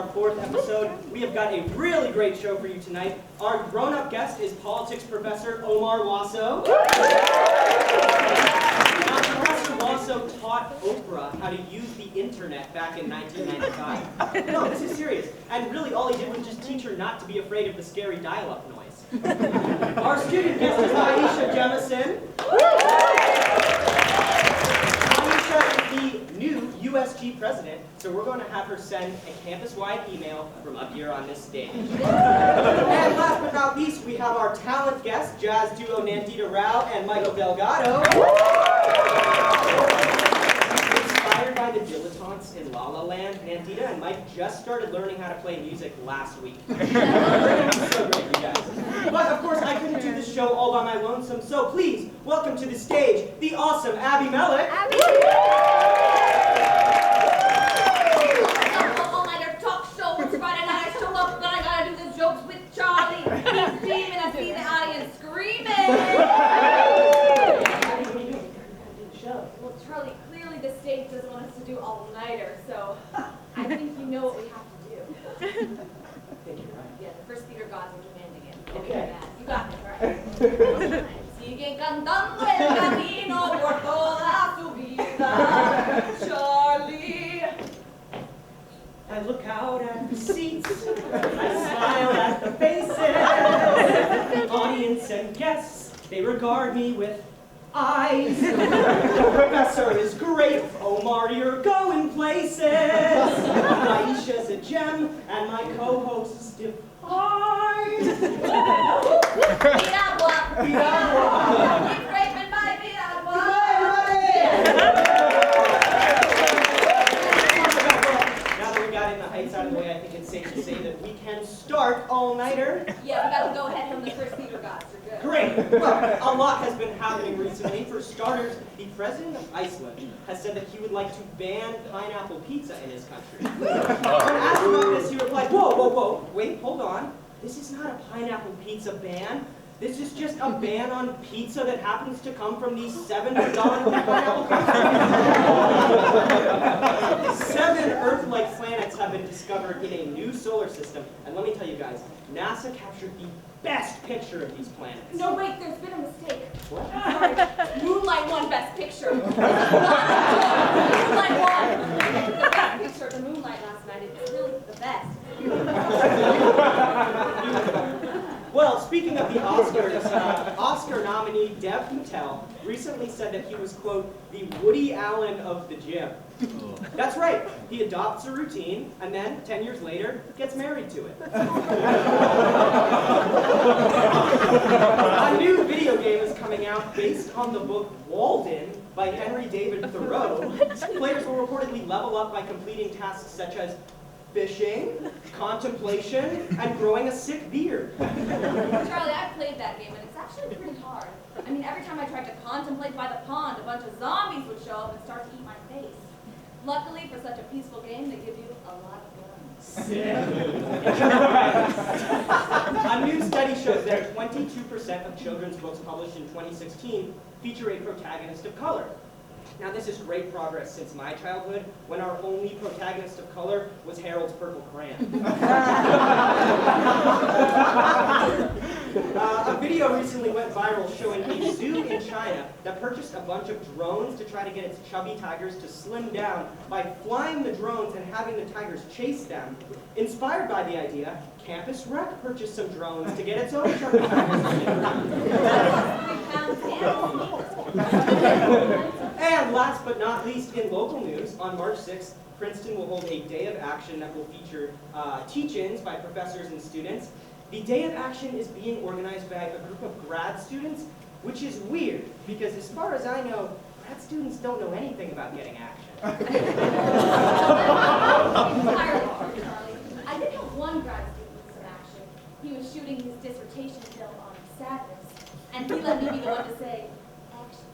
our 4th episode. We have got a really great show for you tonight. Our grown-up guest is politics professor Omar Wasso. Now, Professor Wasso taught Oprah how to use the internet back in 1995. No, this is serious. And really all he did was just teach her not to be afraid of the scary dial-up noise. Our student guest is Aisha Jemison. Aisha is the new USG president, so we're going to have her send a campus-wide email from up here on this stage. And last but not least, we have our talent guest, jazz duo Nandita Rao and Michael Delgado. Inspired by the dilettantes in La La Land, Nandita and Mike just started learning how to play music last week. So great, you guys. But of course, I couldn't do this show all by my lonesome, so please welcome to the stage the awesome Abby Mellick. Abby! All-nighter talk show. It's Friday night. I show up, then I gotta do the jokes with Charlie. He's steaming. I see the audience screaming. Well, Charlie, clearly the stage doesn't want us to do all-nighter, so I think you know what we have to do. Thank you, right? Yeah, the first theater gods are demanding it. Okay. You got this, right? Sigue cantando el camino por toda su vida, Charlie. I look out at the seats, I smile at the faces, the audience and guests, they regard me with eyes. The professor is great, Omar, you're going places. Aisha's a gem, and my co-host's defined. Piragua. Piragua. Keep raping my piragua. Now that we got in the heights out of the way, I think it's safe to say that we can start all-nighter. Yeah, we got to go ahead from the first theater gods. You're good. Great! Well, a lot has been happening recently. For starters, the president of Iceland has said that he would like to ban pineapple pizza in his country. When asked about this, he replied, whoa, wait, hold on. This is not a pineapple pizza ban. This is just a ban on pizza that happens to come from these 7 predominantly pineapple countries. 7 Earth-like planets have been discovered in a new solar system. And let me tell you guys, NASA captured the best picture of these planets. No, wait, there's been a mistake. What? Sorry. Moonlight won Best Picture. Moonlight won. The best picture of the moonlight last night. It's really the best. Well, speaking of the Oscars, Oscar nominee Dev Patel recently said that he was, quote, the Woody Allen of the gym. That's right. He adopts a routine, and then, 10 years later, gets married to it. A new video game is coming out based on the book Walden by Henry David Thoreau. Players will reportedly level up by completing tasks such as fishing, contemplation, and growing a sick beard. Charlie, I played that game, and it's actually pretty hard. I mean, every time I tried to contemplate by the pond, a bunch of zombies would show up and start to eat my face. Luckily, for such a peaceful game, they give you a lot of guns. A new study shows that 22% of children's books published in 2016 feature a protagonist of color. Now, this is great progress since my childhood, when our only protagonist of color was Harold's Purple Crayon. A video recently went viral showing a zoo in China that purchased a bunch of drones to try to get its chubby tigers to slim down by flying the drones and having the tigers chase them. Inspired by the idea, Campus Rec purchased some drones to get its own chubby tigers to slim down. And last but not least, in local news, on March 6th, Princeton will hold a day of action that will feature teach-ins by professors and students. The day of action is being organized by a group of grad students, which is weird, because as far as I know, grad students don't know anything about getting action. Entirely true, Charlie. I did have one grad student with some action. He was shooting his dissertation film on sadness, and he let me be the one to say, action.